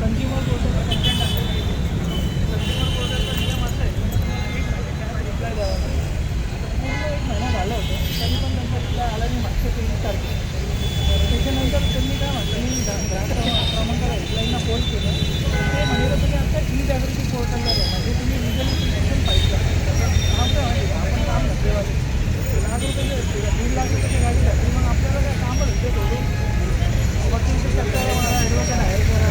Consumer कोर्टाचा content आहे. Consumer कोर्टाचा नियम असा आहे रिप्लाय द्यावा लागेल. पूर्ण 1 महिना झाला होता तरी पण त्यांचा रिप्लाय आला नाही. मागच्या 23 तारखेला त्याच्यानंतर त्यांनी काय म्हटलं मी ग्राहक क्रमांकाला हेल्पलाईनला फोन केलं. ते म्हणाले तुम्ही आता ई-जागृती पोर्टलला द्या म्हणजे तुम्ही लिगली पिटिशन फाईल करा. काम काय माहिती आपण काम धंदेवाले ₹1,00,000 ₹1.5 लाख गाडी घातली मग आपल्याला काय कामं धंदे सोडून वकीलच्या चक्करला मला ॲडव्होकेट हायर करा.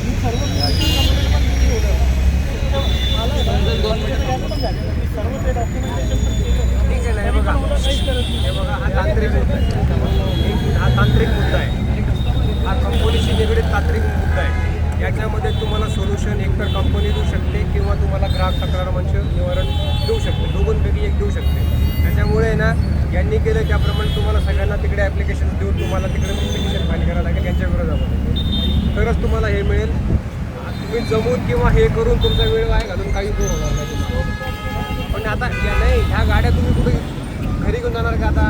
मी सर्व कंप्लेंट पण दिली होतं मला पण झालेलं मी सर्व ते डॉक्युमेंटेशन पण केलं. ठीक आहे ना. हे बघा हा तांत्रिक मुद्दा आहे. हा कंपनीशी निगडीत तांत्रिक मुद्दा आहे. याच्यामध्ये तुम्हाला सोल्युशन एकतर कंपनी देऊ शकते किंवा तुम्हाला ग्राहक तक्रार मंच निवारण देऊ शकते. दोघांपैकी एक देऊ शकते. त्याच्यामुळे ना यांनी केलं त्याप्रमाणे तुम्हाला सगळ्यांना तिकडे ॲप्लिकेशन देऊन तुम्हाला तिकडे पिटिशन फाईल करावं लागेल यांच्या विरोधामध्ये. तरच तुम्हाला हे मिळेल. तुम्ही जमून किंवा हे करून तुमचा वेळ वाया घालून काही उपयोग होणार नाही. पण आता नाही ह्या गाड्या तुम्ही कुठे घरी घेऊन जाणार का आता?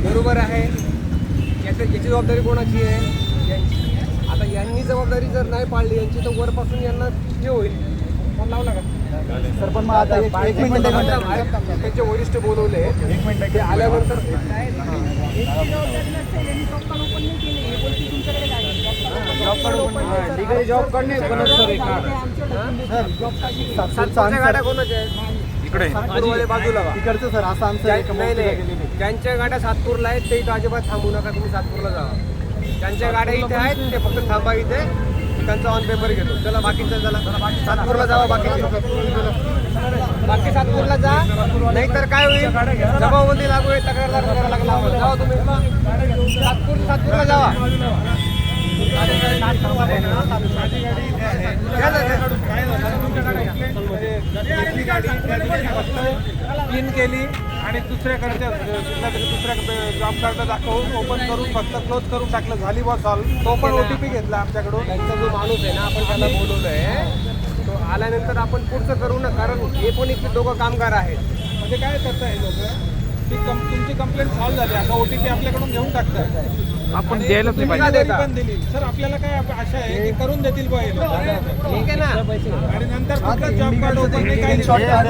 बरोबर आहे. याची जबाबदारी कोणाची आहे? यांची. आता यांनी जबाबदारी जर नाही पाळली यांची तर वरपासून यांना हे होईल. फोन लावला का सर? पण मग आता एक मिनिट त्यांचे वरिष्ठ बोलवले. 1 मिनिट ते आल्यानंतर जॉब करणे सातपूरच्या गाड्या कोणाच्या आहेत? इकडे सातपूरवाले बाजूला वा. इकडचं सर असं आमचं नाही ज्यांच्या गाड्या सातपूरला आहेत ते इथं अजिबात थांबू नका. तुम्ही सातपूरला जावा. ज्यांच्या गाड्या इथे आहेत ते फक्त थांबा इथे. त्यांचा ऑन पेपर घेतो. चला बाकीचं चला सातपूरला जावा. बाकी सातपूरला जा. नाहीतर काय होईल जबाबंदी लागू आहे. तक्रारदार करायला लागला. जावा तुम्ही सातपूरला जावा. क्लीन केली आणि दुसऱ्याकडच्या जॉब कार्ड दाखवून ओपन करून फक्त क्लोज करून टाकलं. झाली बॉस सॉल्व. तो पण OTP घेतला आमच्याकडून. त्यांचा जो माणूस आहे ना आपण त्याला बोलवलं आहे तो आल्यानंतर आपण पुढचं करू ना. कारण हे पण इथे दोघं कामगार आहेत. म्हणजे काय करताय लोक की तुमची कंप्लेंट सॉल्व झाली आता OTP आपल्याकडून घेऊन टाकतात. आपण द्यायला पण दिली सर आपल्याला काय आशा आहे की करून देतील बा हे लोक. ठीक आहे ना. आणि नंतर कुठलं जॉब कार्ड ओपन नाही काही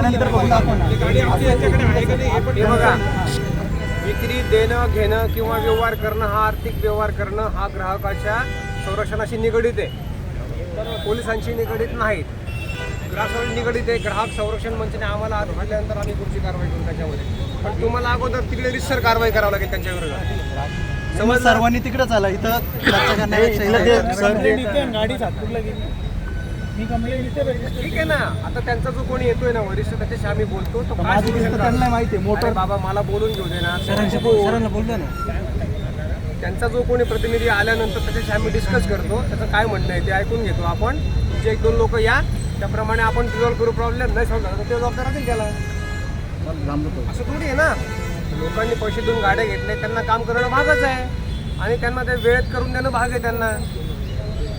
नंतर बघू आपण. गाडी आमची याच्याकडे आहे का नाही हे पण हे बघा विक्री देणं घेणं किंवा व्यवहार करणं हा आर्थिक व्यवहार करणं हा ग्राहकाच्या संरक्षणाशी निगडीत आहे. पोलिसांशी निगडीत नाहीत. ग्राहकांशी निगडीत आहे. ग्राहक संरक्षण मंचाने आम्हाला आज दिल्यानंतर आम्ही पुढची कारवाई करू त्याच्यामध्ये. पण तुम्हाला अगोदर तिकडे रितसर कारवाई करावी लागेल त्यांच्या विरोधात. समज सर्वांनी तिकडे चाला इथं गाडी सातपूरला गेली मी कंप्लेंट इथे ठीक आहे ना. आता त्यांचा जो कोणी येतोय ना वरिष्ठ त्याच्याशी आम्ही बोलतो. तो काय त्यांना माहिती आहे मोटर बाबा मला बोलून घेऊ दे ना. बोललो ना. त्यांचा जो कोणी प्रतिनिधी आल्यानंतर त्याच्याशी आम्ही डिस्कस करतो. त्याचं काय म्हणणं आहे ते ऐकून घेतो आपण. जे 1-2 लोक या त्याप्रमाणे आपण रिझॉल्व्ह करू. प्रॉब्लेम नाही समजा तर ते जबाबदार असेल त्याला. असं थोडी आहे ना. लोकांनी पैसे देऊन गाड्या घेतल्या त्यांना काम करणं भागच आहे आणि त्यांना ते वेळेत करून देणं भाग आहे त्यांना.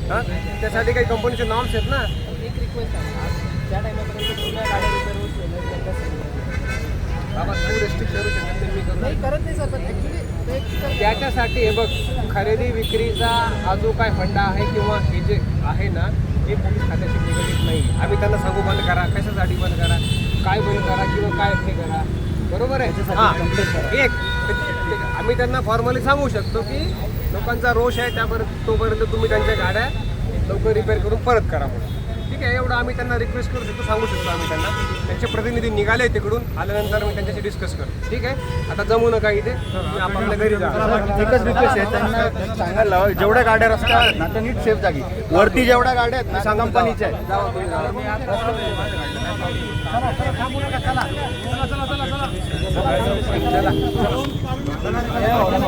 हां त्यासाठी काही कंपनीचे नॉर्म्स आहेत ना. एक रिक्वेस्ट आहे ज्या टायमापर्यंत जुन्या गाड्या रिपेअर होत बाबा तू रेस्ट्रिक्ट करू शकत नाही. मी करू नाही करत नाही सर पण ॲक्च्युली त्याच्यासाठी हे बघ खरेदी विक्रीचा हा जो काय फंडा आहे किंवा हे जे आहे ना हे पोलीस खात्याशी निगडीत नाही. आम्ही त्यांना सांगू बंद करा कशासाठी बंद करा काय बंद करा किंवा काय हे करा. बरोबर आहे. हां एक आम्ही त्यांना फॉर्मली सांगू शकतो की लोकांचा रोष आहे त्यापर्यंत तोपर्यंत तुम्ही त्यांच्या गाड्या लवकर रिपेअर करून परत करा म्हणून. ठीक आहे एवढं आम्ही त्यांना रिक्वेस्ट करू शकतो सांगू शकतो आम्ही त्यांना. त्यांचे प्रतिनिधी निघाले तिकडून आल्यानंतर मी त्यांच्याशी डिस्कस करतो. ठीक आहे आता जमू नका इथे तुम्ही आपापल्या घरी जा. एकच रिक्वेस्ट आहे त्यांना सांगायला जेवढ्या गाड्या रस्त्या आहेत ना तर नीट सेफ जागी वरती जेवढ्या गाड्या आहेत ना कंपनीच्या आहेत. चला